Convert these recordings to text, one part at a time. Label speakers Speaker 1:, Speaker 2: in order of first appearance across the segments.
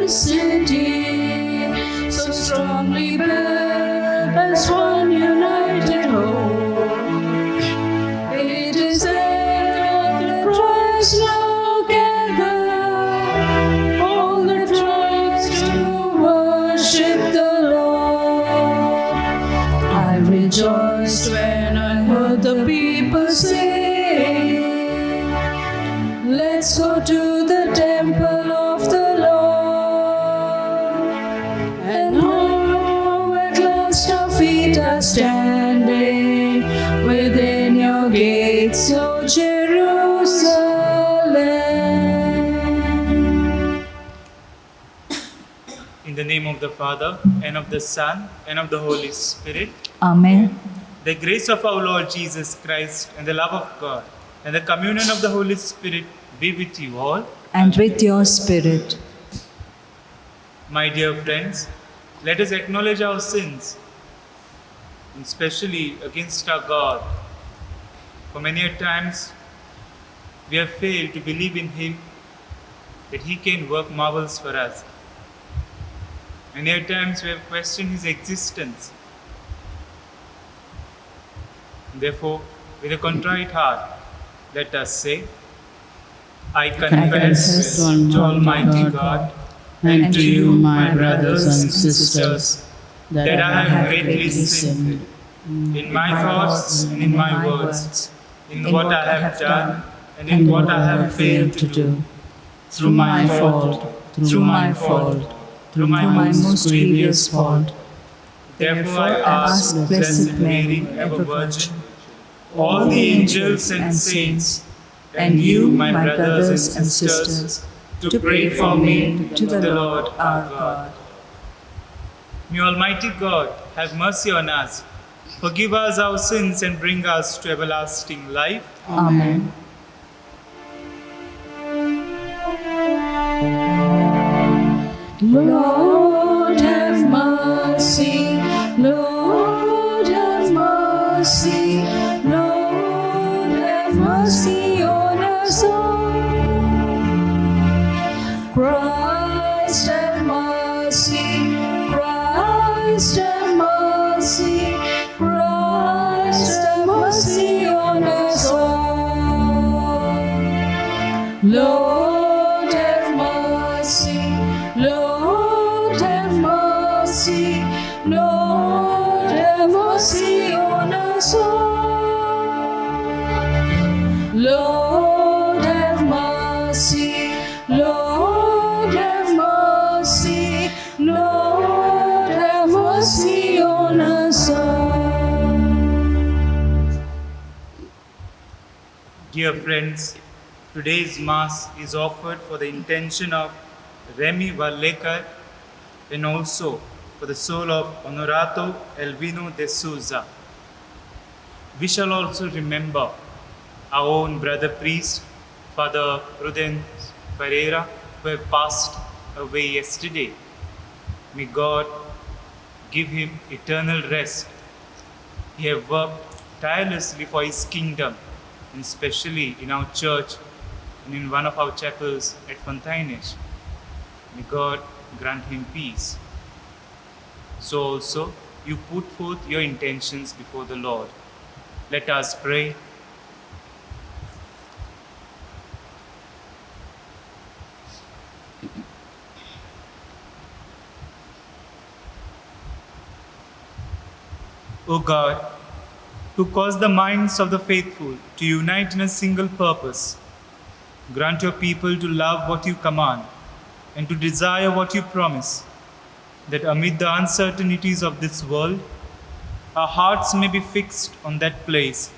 Speaker 1: city, so strongly built as one united whole. It is there the tribes now gather, all the tribes to worship the Lord. I rejoiced when I heard the people say, let's go to the temple of the Lord. And now at last our feet are standing within your gates, O Jerusalem.
Speaker 2: In the name of the Father, and of the Son, and of the Holy Spirit.
Speaker 1: Amen.
Speaker 2: The grace of our Lord Jesus Christ, and the love of God, and the communion of the Holy Spirit be with you all.
Speaker 1: And with your spirit.
Speaker 2: My dear friends, let us acknowledge our sins, especially against our God. For many a times we have failed to believe in Him, that He can work marvels for us. Many a times we have questioned His existence. Therefore, with a contrite heart, let us say, I confess to Almighty God and to you, my brothers and sisters, that I have greatly sinned in my thoughts and in my words, in what I have done and in what I have failed to do, through my fault, through my most grievous fault. Therefore I ask Blessed Mary, ever Virgin, all the angels and saints, and you, my brothers and sisters, to pray for me to the Lord our God. May Almighty God have mercy on us, forgive us our sins, and bring us to everlasting life.
Speaker 1: Amen. Lord have mercy, Lord have mercy, Lord have mercy on us all. Christ have mercy, Christ have mercy, Christ have mercy on us all. Lord have mercy, Lord have mercy, Lord have mercy on us all. Lord have mercy, Lord have mercy, Lord have mercy on us all.
Speaker 2: Dear friends, today's Mass is offered for the intention of Remy Vallekar and also for the soul of Honorato Elvino de Souza. We shall also remember our own brother priest, Father Prudence Pereira, who have passed away yesterday. May God give him eternal rest. He has worked tirelessly for His kingdom, and especially in our church and in one of our chapels at Fontainebleau. May God grant him peace. So also, you put forth your intentions before the Lord. Let us pray. O God, who cause the minds of the faithful to unite in a single purpose, grant your people to love what you command and to desire what you promise, that amid the uncertainties of this world, our hearts may be fixed on that place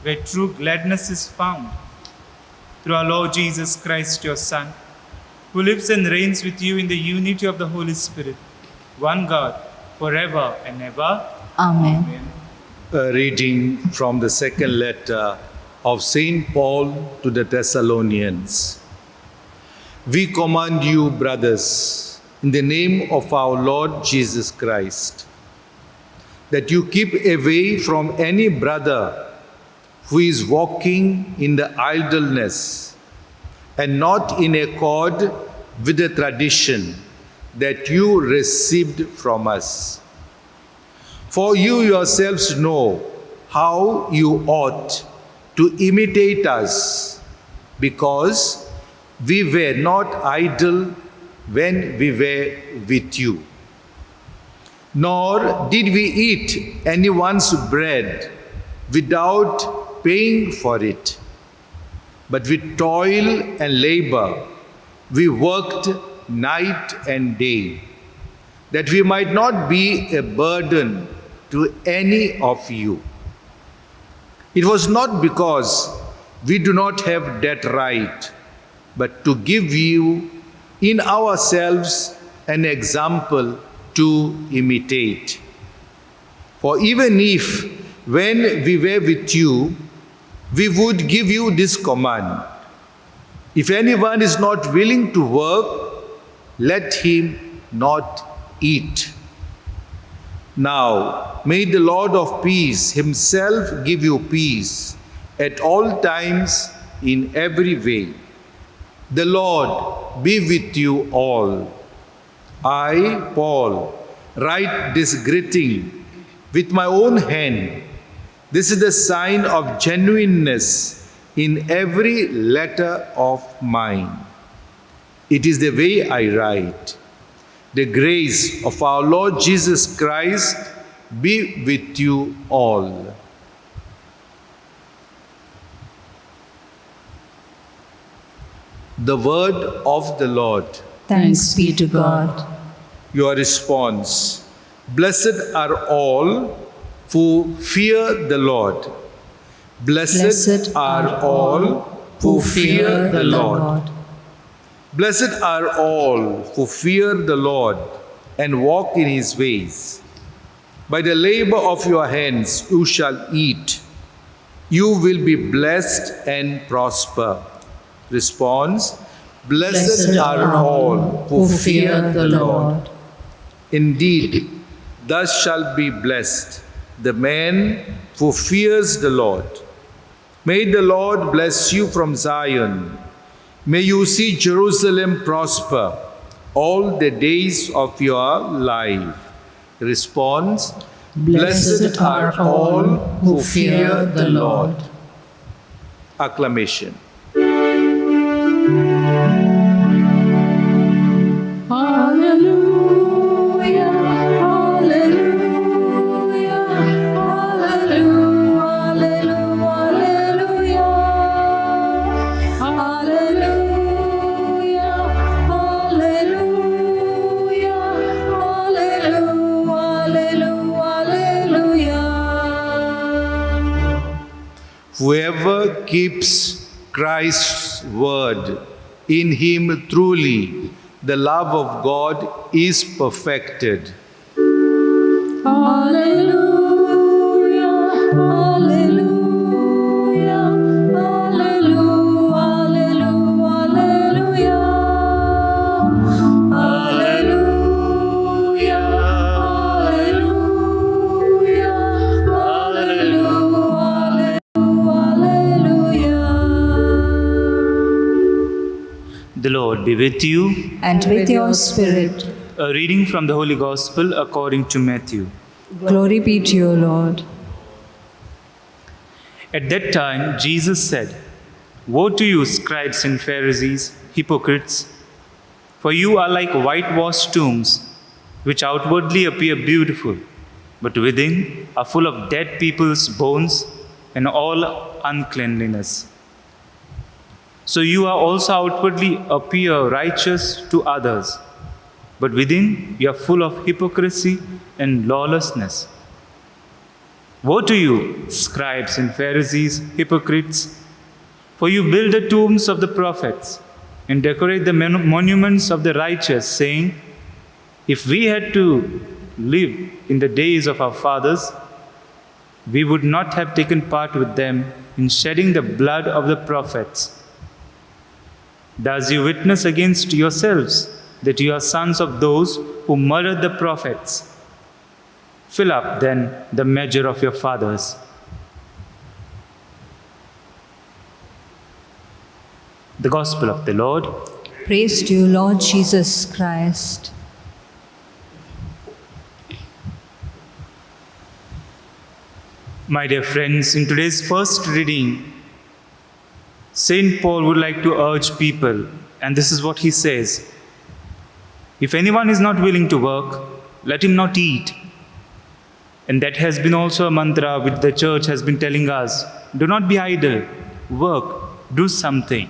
Speaker 2: where true gladness is found. Through our Lord Jesus Christ, your Son, who lives and reigns with you in the unity of the Holy Spirit, one God, forever and ever.
Speaker 1: Amen.
Speaker 3: A reading from the second letter of St. Paul to the Thessalonians. We command you, brothers, in the name of our Lord Jesus Christ, that you keep away from any brother who is walking in the idleness and not in accord with the tradition that you received from us. For you yourselves know how you ought to imitate us, because we were not idle when we were with you. Nor did we eat anyone's bread without paying for it. But with toil and labor, we worked night and day, that we might not be a burden to any of you. It was not because we do not have that right, but to give you in ourselves an example to imitate. For even if, when we were with you, we would give you this command: if anyone is not willing to work, let him not eat. Now, may the Lord of peace himself give you peace at all times in every way. The Lord be with you all. I, Paul, write this greeting with my own hand. This is the sign of genuineness in every letter of mine. It is the way I write. The grace of our Lord Jesus Christ be with you all. The word of the Lord.
Speaker 1: Thanks be to God.
Speaker 3: Your response: blessed are all who fear the Lord. Blessed are all who fear the Lord. Blessed are all who fear the Lord and walk in his ways. By the labor of your hands you shall eat. You will be blessed and prosper. Response: blessed are all who fear the Lord. Indeed, thus shall be blessed the man who fears the Lord. May the Lord bless you from Zion. May you see Jerusalem prosper all the days of your life. Response: blessed are all who fear the Lord. Acclamation.
Speaker 1: Hallelujah, hallelujah, hallelujah, hallelujah, hallelujah, hallelujah, hallelujah, hallelujah.
Speaker 3: Whoever keeps Christ's word, in him truly the love of God is perfected.
Speaker 1: Hallelujah, hallelujah, hallelujah, hallelujah, hallelujah, hallelujah, hallelujah.
Speaker 2: The Lord be with you.
Speaker 1: And with your spirit.
Speaker 2: A reading from the Holy Gospel according to Matthew.
Speaker 1: Glory be to you, Lord.
Speaker 2: At that time, Jesus said, "Woe to you, scribes and Pharisees, hypocrites! For you are like whitewashed tombs, which outwardly appear beautiful, but within are full of dead people's bones and all uncleanliness. So you are also outwardly appear righteous to others, but within you are full of hypocrisy and lawlessness. Woe to you, scribes and Pharisees, hypocrites! For you build the tombs of the prophets and decorate the monuments of the righteous, saying, if we had to live in the days of our fathers, we would not have taken part with them in shedding the blood of the prophets. Thus you witness against yourselves that you are sons of those who murdered the prophets. Fill up then the measure of your fathers." The Gospel of the Lord.
Speaker 1: Praise to you, Lord Jesus Christ.
Speaker 2: My dear friends, in today's first reading, Saint Paul would like to urge people, and this is what he says: if anyone is not willing to work, let him not eat. And that has been also a mantra which the church has been telling us: do not be idle, work, do something.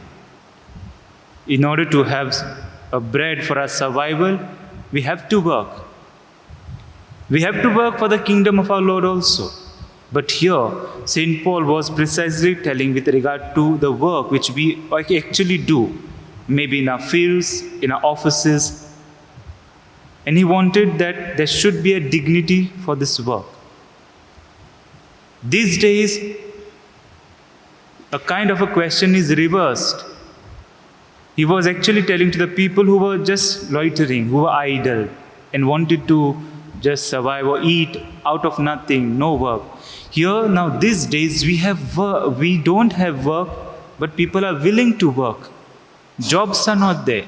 Speaker 2: In order to have a bread for our survival, we have to work. We have to work for the kingdom of our Lord also. But here, St. Paul was precisely telling with regard to the work which we actually do, maybe in our fields, in our offices. And he wanted that there should be a dignity for this work. These days, a kind of a question is reversed. He was actually telling to the people who were just loitering, who were idle, and wanted to just survive or eat out of nothing, no work. Here now, these days, we don't have work, but people are willing to work. Jobs are not there,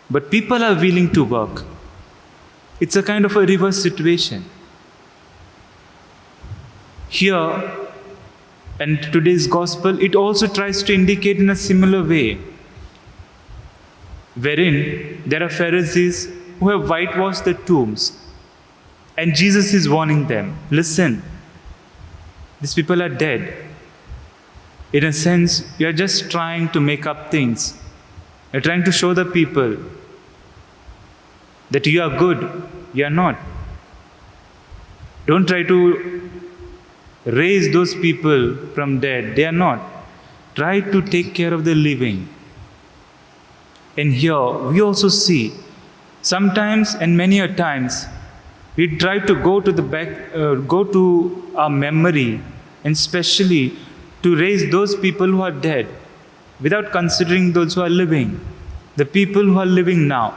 Speaker 2: but people are willing to work. It's a kind of a reverse situation. Here, and today's gospel, it also tries to indicate in a similar way, wherein there are Pharisees who have whitewashed the tombs, and Jesus is warning them, listen, these people are dead. In a sense, you are just trying to make up things. You're trying to show the people that you are good. You are not. Don't try to raise those people from dead. They are not. Try to take care of the living. And here we also see, sometimes and many a times, we try to go to our memory, and especially to raise those people who are dead, without considering those who are living. The people who are living now,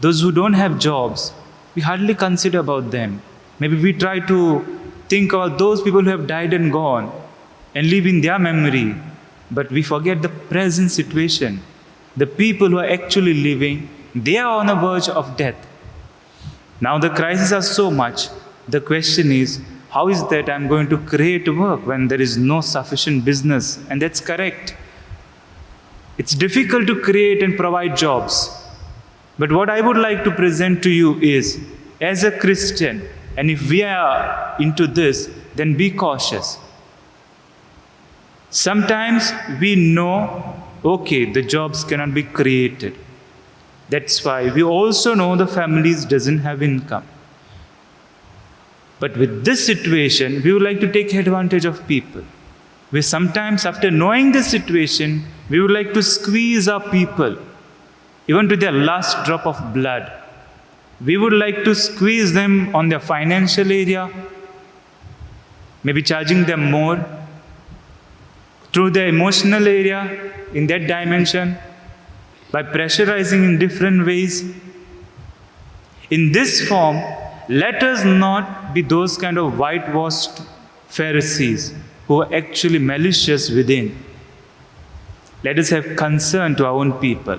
Speaker 2: those who don't have jobs, we hardly consider about them. Maybe we try to think about those people who have died and gone and live in their memory, but we forget the present situation. The people who are actually living, they are on the verge of death. Now the crises are so much. The question is, how is that I'm going to create work when there is no sufficient business? And that's correct. It's difficult to create and provide jobs. But what I would like to present to you is, as a Christian, and if we are into this, then be cautious. Sometimes we know, okay, the jobs cannot be created. That's why we also know the families doesn't have income. But with this situation, we would like to take advantage of people. We sometimes, after knowing the situation, we would like to squeeze our people, even to their last drop of blood. We would like to squeeze them on their financial area, maybe charging them more, through their emotional area, in that dimension, by pressurizing in different ways. In this form, let us not be those kind of whitewashed Pharisees who are actually malicious within. Let us have concern to our own people.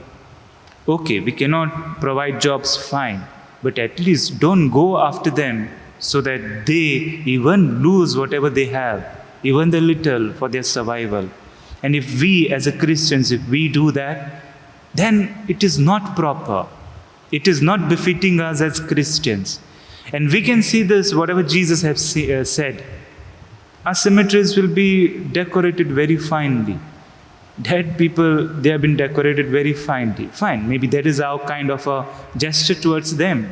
Speaker 2: Okay, we cannot provide jobs, fine, but at least don't go after them so that they even lose whatever they have, even the little, for their survival. And if we as a Christians, if we do that, then it is not proper. It is not befitting us as Christians. And we can see this, whatever Jesus has said. Our cemeteries will be decorated very finely. Dead people, they have been decorated very finely. Fine, maybe that is our kind of a gesture towards them.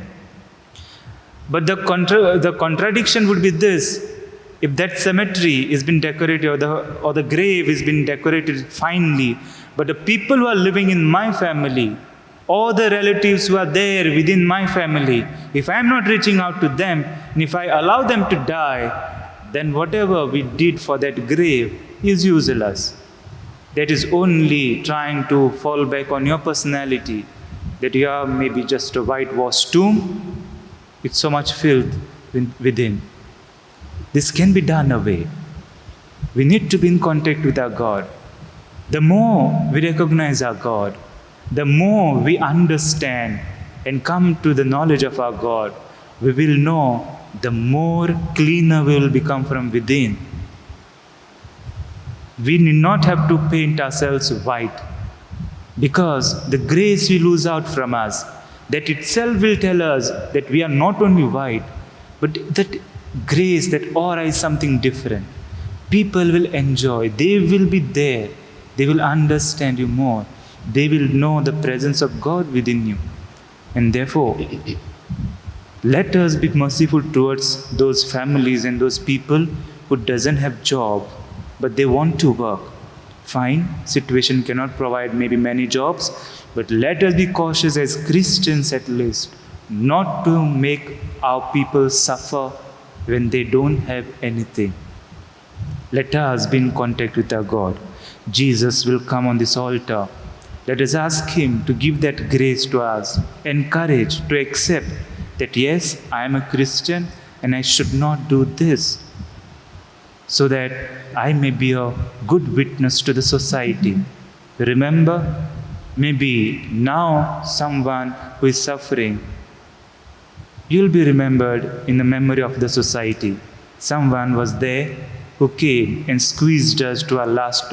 Speaker 2: But the contradiction would be this: if that cemetery is been decorated, or the grave is been decorated finely, but the people who are living in my family, or the relatives who are there within my family, if I am not reaching out to them, and if I allow them to die, then whatever we did for that grave is useless. That is only trying to fall back on your personality, that you are maybe just a whitewashed tomb with so much filth within. This can be done away. We need to be in contact with our God. The more we recognize our God, the more we understand and come to the knowledge of our God, we will know the more cleaner we will become from within. We need not have to paint ourselves white, because the grace we lose out from us, that itself will tell us that we are not only white, but that grace, that aura is something different. People will enjoy, they will be there, they will understand you more, they will know the presence of God within you. And therefore, let us be merciful towards those families and those people who doesn't have job, but they want to work. Fine, situation cannot provide maybe many jobs, but let us be cautious as Christians at least, not to make our people suffer when they don't have anything. Let us be in contact with our God. Jesus will come on this altar. Let us ask Him to give that grace to us and courage to accept that yes, I am a Christian and I should not do this, so that I may be a good witness to the society. Remember, maybe now someone who is suffering, you'll be remembered in the memory of the society. Someone was there who came and squeezed us to our last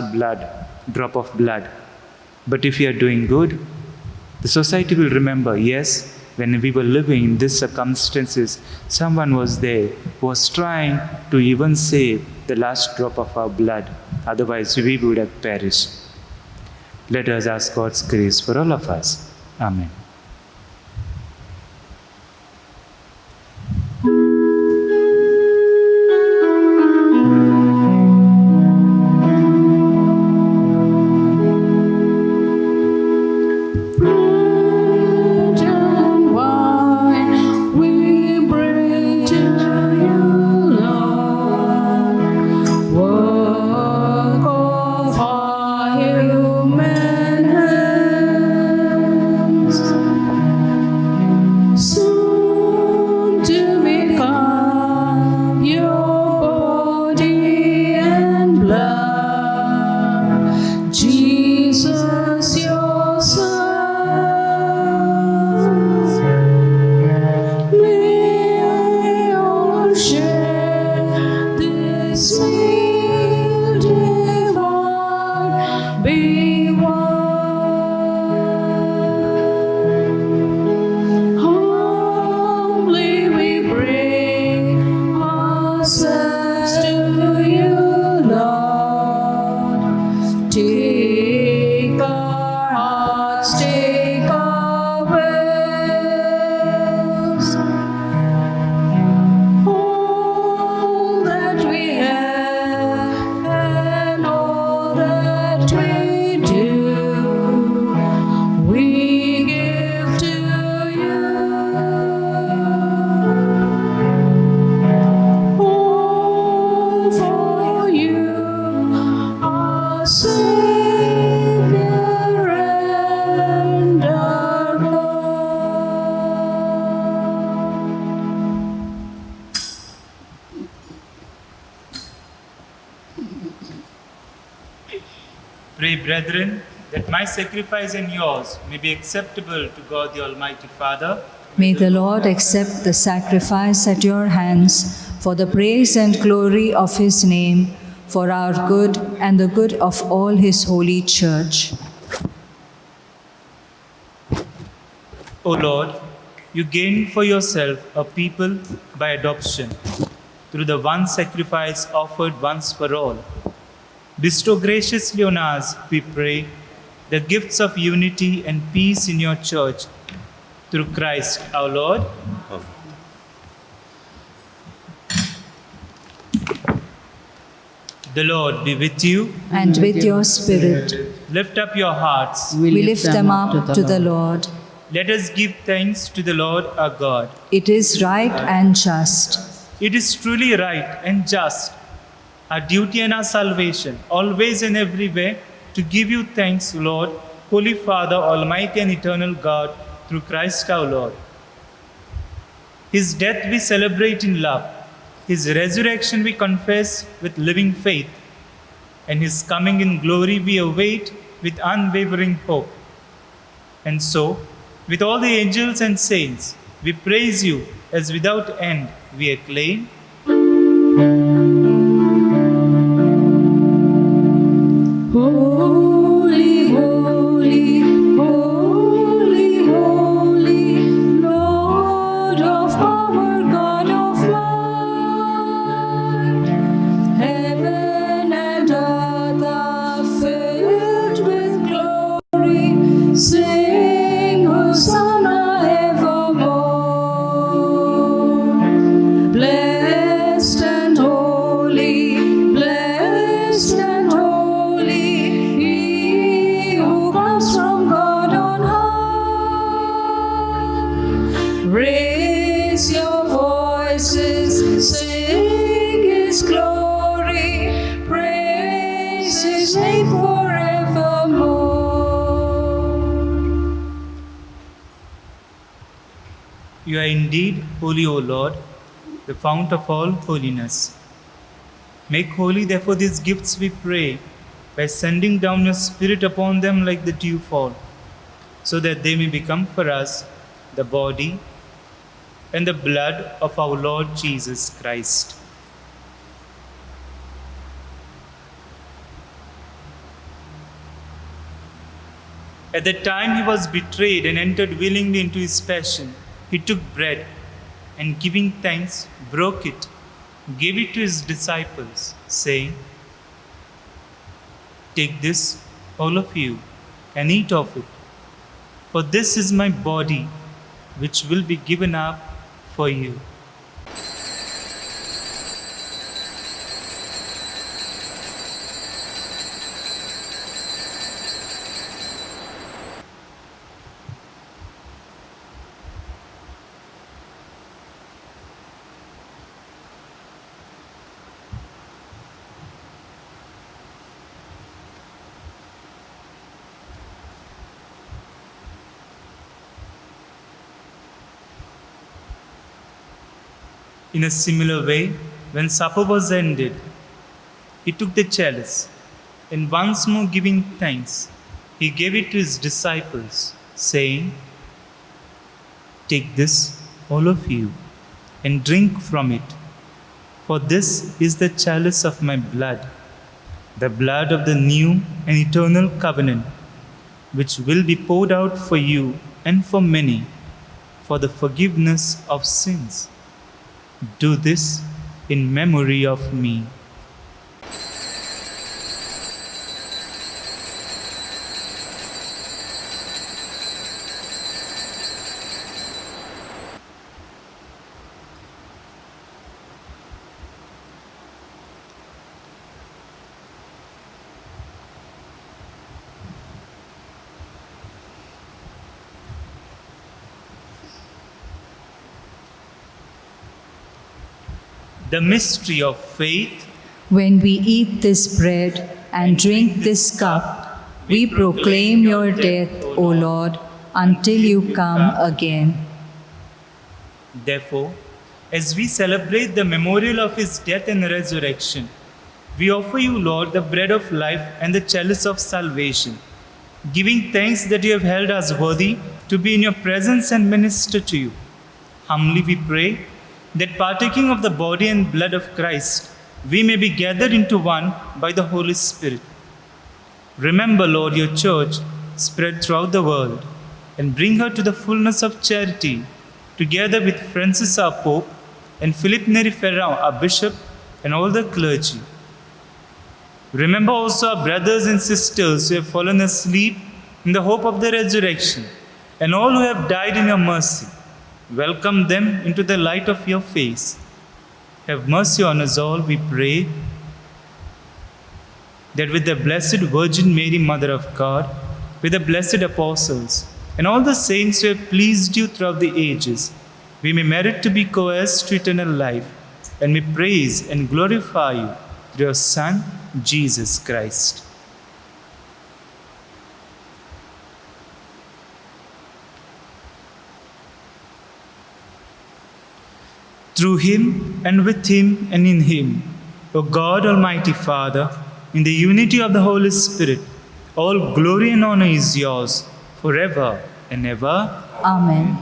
Speaker 2: drop of blood. But if you are doing good, the society will remember, yes, when we were living in these circumstances, someone was there who was trying to even save the last drop of our blood. Otherwise, we would have perished. Let us ask God's grace for all of us. Amen. Pray, brethren, that my sacrifice and yours may be acceptable to God the Almighty Father.
Speaker 1: May the Lord accept the sacrifice at your hands for the praise and glory of His name, for our good and the good of all His holy church.
Speaker 2: O Lord, you gained for yourself a people by adoption through the one sacrifice offered once for all. Bestow graciously on us, we pray, the gifts of unity and peace in your church, through Christ our Lord. The Lord be with you.
Speaker 1: And with your spirit,
Speaker 2: Lift up your hearts.
Speaker 1: we lift them up to the Lord.
Speaker 2: Let us give thanks to the Lord our God.
Speaker 1: It is right and just.
Speaker 2: It is truly right and just, our duty and our salvation, always and every way, to give you thanks, Lord, Holy Father, Almighty and Eternal God, through Christ our Lord. His death we celebrate in love, His resurrection we confess with living faith, and His coming in glory we await with unwavering hope. And so, with all the angels and saints, we praise you as without end we acclaim.
Speaker 1: Holy, holy, holy, holy, Lord of power, God of might. Heaven and earth are filled with glory. Sing Hosanna evermore. Blessed and holy, blessed and holy, He who comes from God on high. Raise your voices, sing His glory, praise His name forevermore.
Speaker 2: You are indeed holy, O Lord, the fount of all holiness. Make holy, therefore, these gifts, we pray, by sending down your Spirit upon them like the dewfall, so that they may become for us the body and the blood of our Lord Jesus Christ. At the time he was betrayed and entered willingly into his passion, he took bread and giving thanks, broke it, gave it to his disciples, saying, "Take this, all of you, and eat of it, for this is my body, which will be given up for you." In a similar way, when supper was ended, he took the chalice, and once more giving thanks, he gave it to his disciples, saying, "Take this, all of you, and drink from it, for this is the chalice of my blood, the blood of the new and eternal covenant, which will be poured out for you and for many for the forgiveness of sins. Do this in memory of me." The mystery of faith.
Speaker 1: When we eat this bread and drink this cup, we proclaim your death, O Lord, until you come again.
Speaker 2: Therefore, as we celebrate the memorial of his death and resurrection, we offer you, Lord, the bread of life and the chalice of salvation, giving thanks that you have held us worthy to be in your presence and minister to you. Humbly we pray that partaking of the body and blood of Christ, we may be gathered into one by the Holy Spirit. Remember, Lord, your church spread throughout the world, and bring her to the fullness of charity, together with Francis our Pope, and Philip Neri Ferrand our Bishop, and all the clergy. Remember also our brothers and sisters who have fallen asleep in the hope of the resurrection, and all who have died in your mercy. Welcome them into the light of your face. Have mercy on us all, we pray, that with the Blessed Virgin Mary, Mother of God, with the blessed apostles, and all the saints who have pleased you throughout the ages, we may merit to be co-heirs to eternal life, and may praise and glorify you through your Son, Jesus Christ. Through him, and with him, and in him, O God, Almighty Father, in the unity of the Holy Spirit, all glory and honor is yours, forever and ever.
Speaker 1: Amen.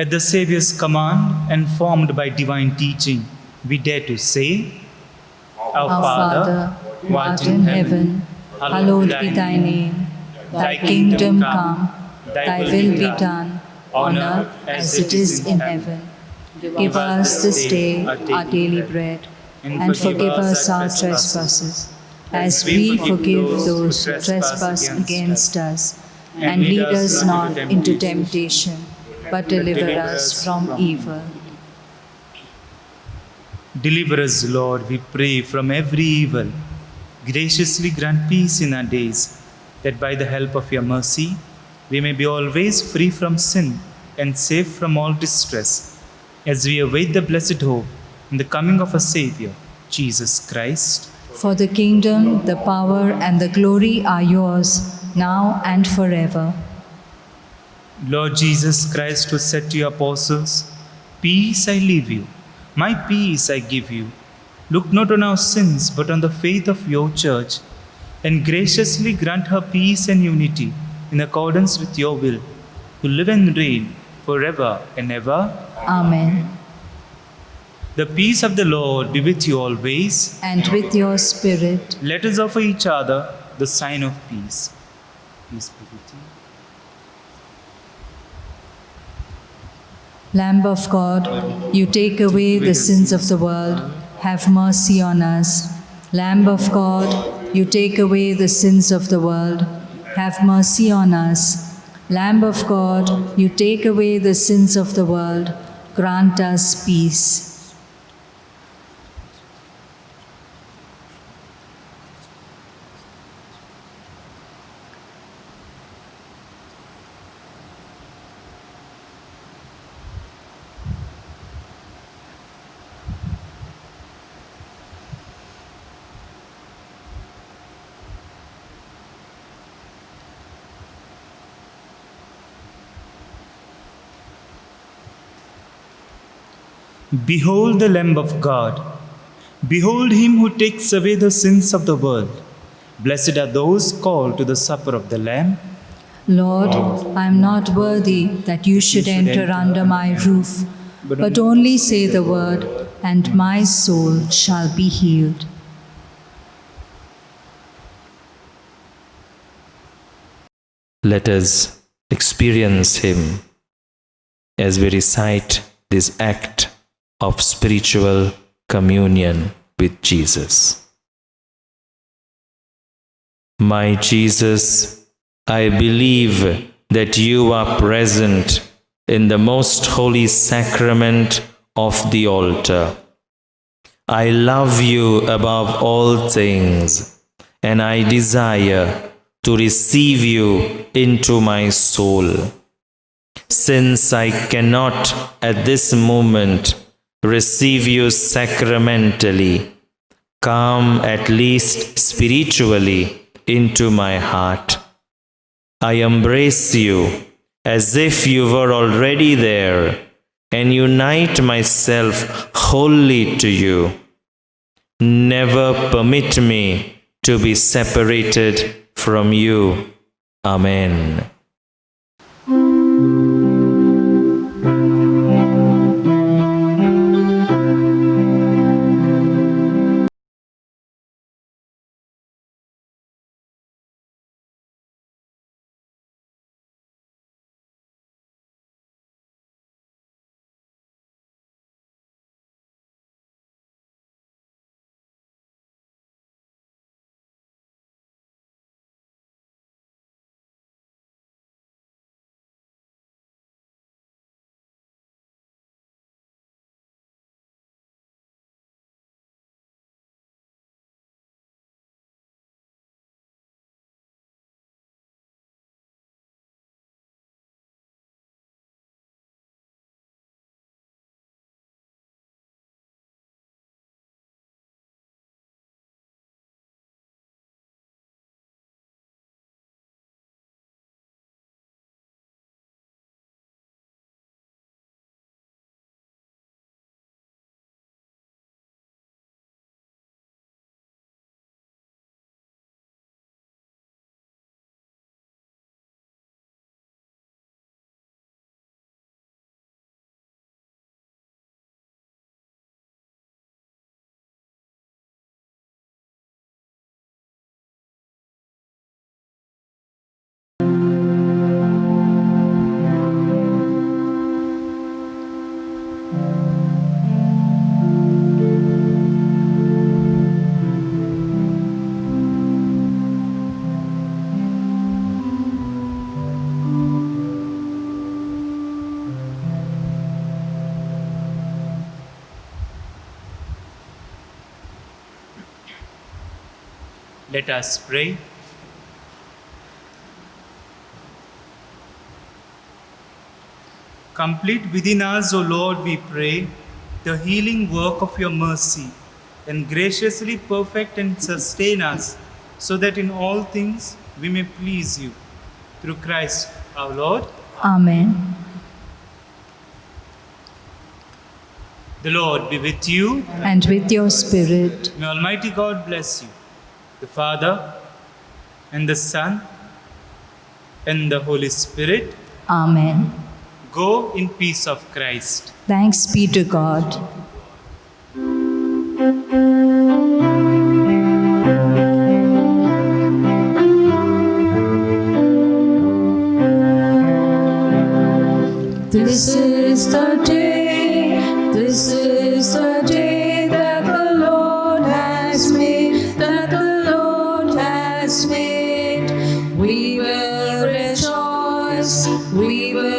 Speaker 2: At the Saviour's command and formed by divine teaching, we dare to say, Our
Speaker 1: Our Father, who art in heaven, hallowed be thy name. Thy kingdom come, thy will be done, on earth as it is in heaven. Give us this day our daily bread, and forgive us our trespasses, as we forgive those who trespass against us. And lead us not into temptation, but deliver us from evil.
Speaker 2: Deliver us, Lord, we pray, from every evil. Graciously grant peace in our days, that by the help of your mercy, we may be always free from sin and safe from all distress, as we await the blessed hope in the coming of our Saviour, Jesus Christ.
Speaker 1: For the kingdom, the power, and the glory are yours, now and forever.
Speaker 2: Lord Jesus Christ, who said to your apostles, Peace I leave you, my peace I give you. Look not on our sins, but on the faith of your church, and graciously grant her peace and unity in accordance with your will, who live and reign forever and ever.
Speaker 1: Amen.
Speaker 2: The peace of the Lord be with you always.
Speaker 1: And with your spirit.
Speaker 2: Let us offer each other the sign of peace. Peace be with you.
Speaker 1: Lamb of God, you take away the sins of the world, have mercy on us. Lamb of God, you take away the sins of the world, have mercy on us. Lamb of God, you take away the sins of the world, grant us peace.
Speaker 2: Behold the Lamb of God. Behold him who takes away the sins of the world. Blessed are those called to the supper of the Lamb.
Speaker 1: Lord, I am not worthy that you should enter under my roof, but only say the word, and my soul shall be healed.
Speaker 4: Let us experience him as we recite this act of spiritual communion with Jesus. My Jesus, I believe that you are present in the most holy sacrament of the altar. I love you above all things, and I desire to receive you into my soul. Since I cannot at this moment receive you sacramentally, come at least spiritually into my heart. I embrace you as if you were already there, and unite myself wholly to you. Never permit me to be separated from you. Amen.
Speaker 2: Let us pray. Complete within us, O Lord, we pray, the healing work of your mercy, and graciously perfect and sustain us, so that in all things we may please you. Through Christ our Lord.
Speaker 1: Amen.
Speaker 2: The Lord be with you.
Speaker 1: And with your spirit.
Speaker 2: May Almighty God bless you, the Father, and the Son, and the Holy Spirit.
Speaker 1: Amen.
Speaker 2: Go in peace of Christ.
Speaker 1: Thanks be to God. This is the day that the Lord has made, that the Lord has made. We will rejoice, we will